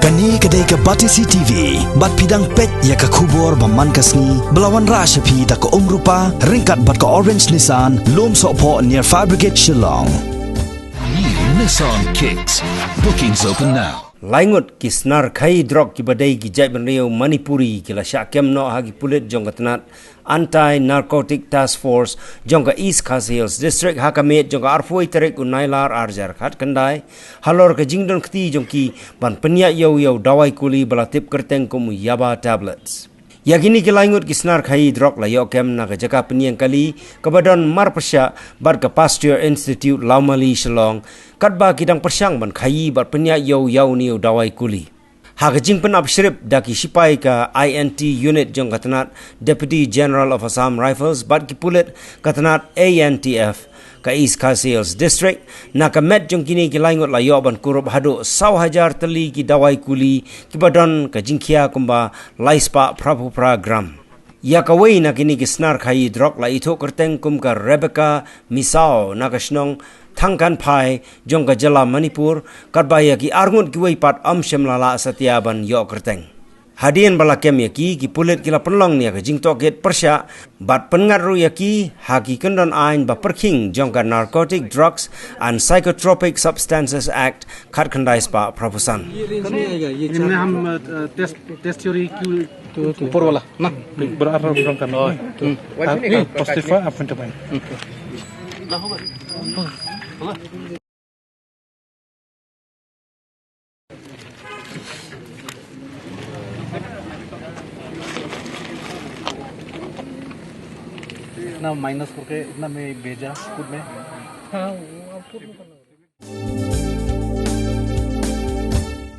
Kani kedai ke Batisi TV, bat pidang pet ya ke kubur baman kasni, belawan rashapi da ke rupa, ringkat bat ke Orange Nissan, lom sokpo near Fire Brigade Shillong. New Nissan Kicks. Bookings open now. Laingut kisnar khai drog ki badai ki jai benriau Manipuri kila syakem no hagi pulit jong katanat Anti-Narcotic Task Force jong ka East Khasi Hills District hakamet jong ka arfoi terek unailar arjar khat kandai halor ka jingdon kti jong ki ban penya yau dawai kuli balatip kerteng kum yaba tablets. Yakini ki laingut kisnar khai drog la yokem na ka jaka penyang kali kabadon marpasya bar ka Pasteur Institute Laumali Shillong katba kidang persyang ban khai bar penya yau ni dawai kuli. Hagajing pen abshrip daki sipai ka INT unit jong katanat Deputy General of Assam Rifles bad ki pulit katanat ANTF ka East Khasi Hills District na ka met jong kini ki laingut la yoban kurup hadu 100,000 tali ki dawai kuli ki badon ka jingkhia kumba laispa prapu program. Ya kawai na kini ki snar khai drog la ito kerteng kum ka Rebecca Misao na ka snong Thangkan Pai jong ka jala Manipur katbaya ki arngut ki wei pat amshem lala satiaban yo kerteng. Hadian balakem yaki ki pulit kila penlong ni ka jingtok get persya bat pengat ru yaki haki kendon ain ba perking jong ka Narcotic Drugs and Psychotropic Substances Act khat khandai spa proposan. इनमें हम test theory ऊपर वाला ना बराबर रंग करना पॉजिटिव अफेंटामाइन इतना माइनस करके इतना में भेजा खुद में हाँ